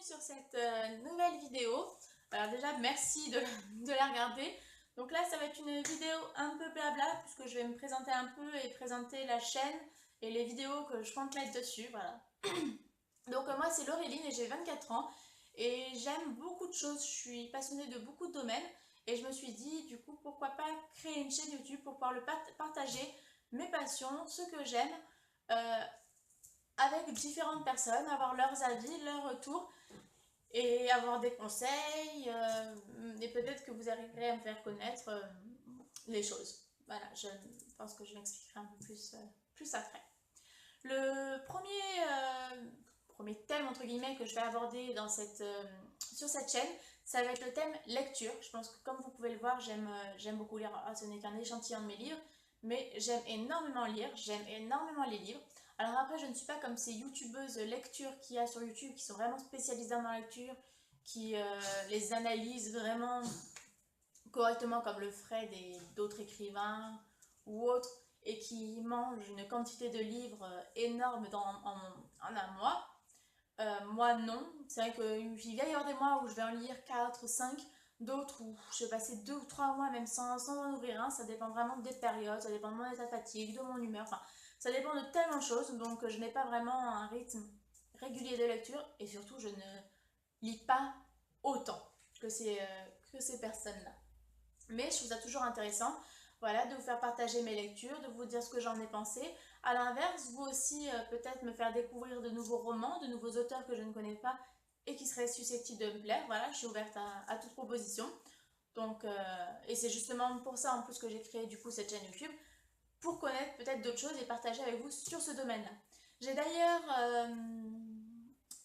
sur cette nouvelle vidéo. Alors déjà, merci de la regarder. Donc là, ça va être une vidéo un peu blabla, puisque je vais me présenter un peu et présenter la chaîne et les vidéos que je compte mettre dessus, voilà. Donc moi, c'est Laureline et j'ai 24 ans. Et j'aime beaucoup de choses, je suis passionnée de beaucoup de domaines. Et je me suis dit, du coup, pourquoi pas créer une chaîne YouTube pour pouvoir partager mes passions, ce que j'aime, euh, avec différentes personnes, avoir leurs avis, leurs retours et avoir des conseils et peut-être que vous arriverez à me faire connaître les choses. Voilà, je pense que je m'expliquerai un peu plus après. Le premier thème entre guillemets que je vais aborder sur cette chaîne, ça va être le thème lecture. Je pense que comme vous pouvez le voir, j'aime beaucoup lire. Ah, ce n'est qu'un échantillon de mes livres, mais j'aime énormément lire, j'aime énormément les livres. Alors après, je ne suis pas comme ces youtubeuses lecture qu'il y a sur YouTube qui sont vraiment spécialisées dans la lecture, qui les analysent vraiment correctement comme le feraient d'autres écrivains ou autres et qui mangent une quantité de livres énorme en un mois. Moi non, c'est vrai qu'il va y avoir des mois où je vais en lire 4, 5, d'autres où je vais passer 2 ou 3 mois même sans en ouvrir un, ça dépend vraiment des périodes, ça dépend de mon état de fatigue, de mon humeur, enfin ça dépend de tellement de choses, donc je n'ai pas vraiment un rythme régulier de lecture et surtout je ne lis pas autant que ces personnes-là. Mais je trouve ça toujours intéressant, voilà, de vous faire partager mes lectures, de vous dire ce que j'en ai pensé. À l'inverse, vous aussi, peut-être me faire découvrir de nouveaux romans, de nouveaux auteurs que je ne connais pas et qui seraient susceptibles de me plaire. Voilà, je suis ouverte à toute proposition. Donc, et c'est justement pour ça en plus que j'ai créé du coup cette chaîne YouTube, pour connaître peut-être d'autres choses et partager avec vous sur ce domaine-là. J'ai d'ailleurs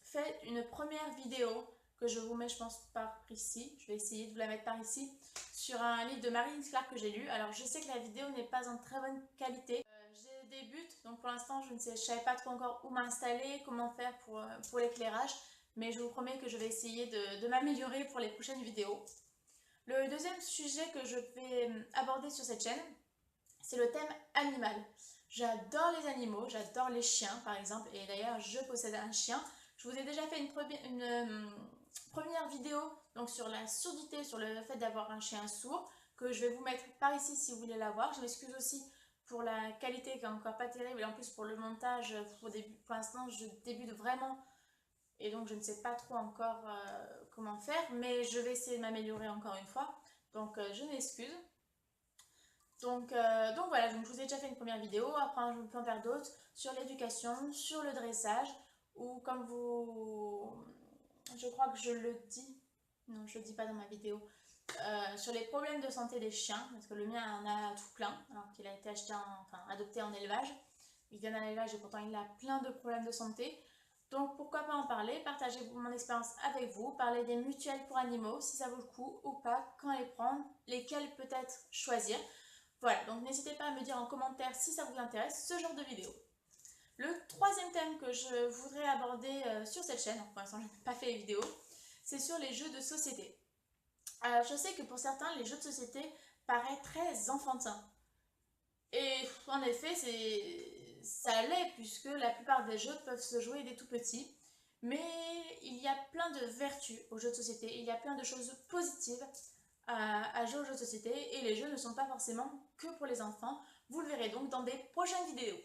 fait une première vidéo que je vous mets, je pense, par ici. Je vais essayer de vous la mettre par ici, sur un livre de Marie Clark que j'ai lu. Alors, je sais que la vidéo n'est pas en très bonne qualité. Je débute, donc pour l'instant, je ne savais pas trop encore où m'installer, comment faire pour l'éclairage. Mais je vous promets que je vais essayer de m'améliorer pour les prochaines vidéos. Le deuxième sujet que je vais aborder sur cette chaîne, c'est le thème animal. J'adore les animaux, j'adore les chiens par exemple, et d'ailleurs je possède un chien. Je vous ai déjà fait première vidéo donc sur la surdité, sur le fait d'avoir un chien sourd, que je vais vous mettre par ici si vous voulez la voir. Je m'excuse aussi pour la qualité qui est encore pas terrible, et en plus pour le montage, pour l'instant je débute vraiment, et donc je ne sais pas trop encore comment faire, mais je vais essayer de m'améliorer encore une fois, donc je m'excuse. Donc voilà, donc je vous ai déjà fait une première vidéo, après je peux en faire d'autres sur l'éducation, sur le dressage, ou comme vous... Je crois que je le dis, non je le dis pas dans ma vidéo, sur les problèmes de santé des chiens, parce que le mien en a tout plein, alors qu'il a été enfin, adopté en élevage. Il vient d'un élevage et pourtant il a plein de problèmes de santé. Donc pourquoi pas en parler, partager mon expérience avec vous, parler des mutuelles pour animaux, si ça vaut le coup ou pas, quand les prendre, lesquelles peut-être choisir. Voilà, donc n'hésitez pas à me dire en commentaire si ça vous intéresse, ce genre de vidéo. Le troisième thème que je voudrais aborder sur cette chaîne, pour l'instant je n'ai pas fait les vidéos, c'est sur les jeux de société. Alors je sais que pour certains, les jeux de société paraissent très enfantins. Et en effet, ça l'est, puisque la plupart des jeux peuvent se jouer dès tout petit. Mais il y a plein de vertus aux jeux de société, il y a plein de choses positives à jouer aux jeux de société, et les jeux ne sont pas forcément que pour les enfants. Vous le verrez donc dans des prochaines vidéos.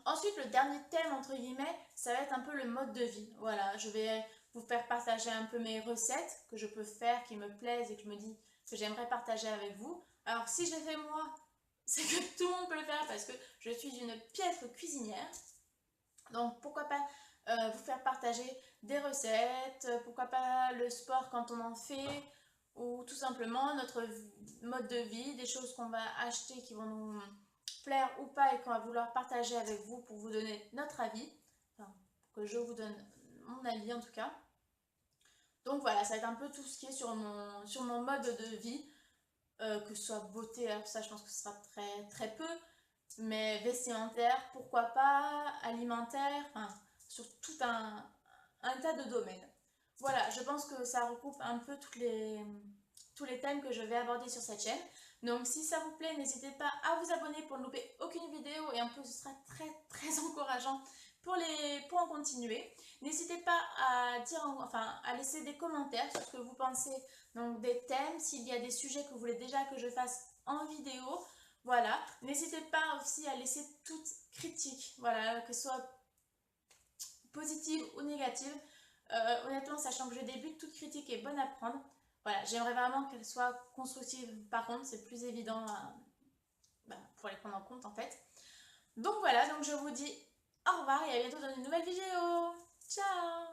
Ensuite, le dernier thème, entre guillemets, ça va être un peu le mode de vie. Voilà, je vais vous faire partager un peu mes recettes que je peux faire, qui me plaisent et que je me dis que j'aimerais partager avec vous. Alors, si je les fais moi, c'est que tout le monde peut le faire parce que je suis une piètre cuisinière. Donc, pourquoi pas vous faire partager des recettes, pourquoi pas le sport quand on en fait, ou tout simplement notre mode de vie, des choses qu'on va acheter qui vont nous plaire ou pas et qu'on va vouloir partager avec vous pour vous donner notre avis, enfin, pour que je vous donne mon avis en tout cas. Donc voilà, ça va être un peu tout ce qui est sur mon mode de vie, que ce soit beauté, alors ça je pense que ce sera très peu, mais vestimentaire, pourquoi pas, alimentaire, enfin, sur tout un tas de domaines. Voilà, je pense que ça regroupe un peu tous les thèmes que je vais aborder sur cette chaîne. Donc si ça vous plaît, n'hésitez pas à vous abonner pour ne louper aucune vidéo, et en plus ce sera très encourageant pour en continuer. N'hésitez pas à à laisser des commentaires sur ce que vous pensez donc des thèmes, s'il y a des sujets que vous voulez déjà que je fasse en vidéo. Voilà, n'hésitez pas aussi à laisser toute critique, voilà, que ce soit positive ou négative. Honnêtement, sachant que je débute, toute critique est bonne à prendre. Voilà, j'aimerais vraiment qu'elle soit constructive. Par contre, c'est plus évident pour les prendre en compte en fait. Donc voilà, donc je vous dis au revoir et à bientôt dans une nouvelle vidéo. Ciao!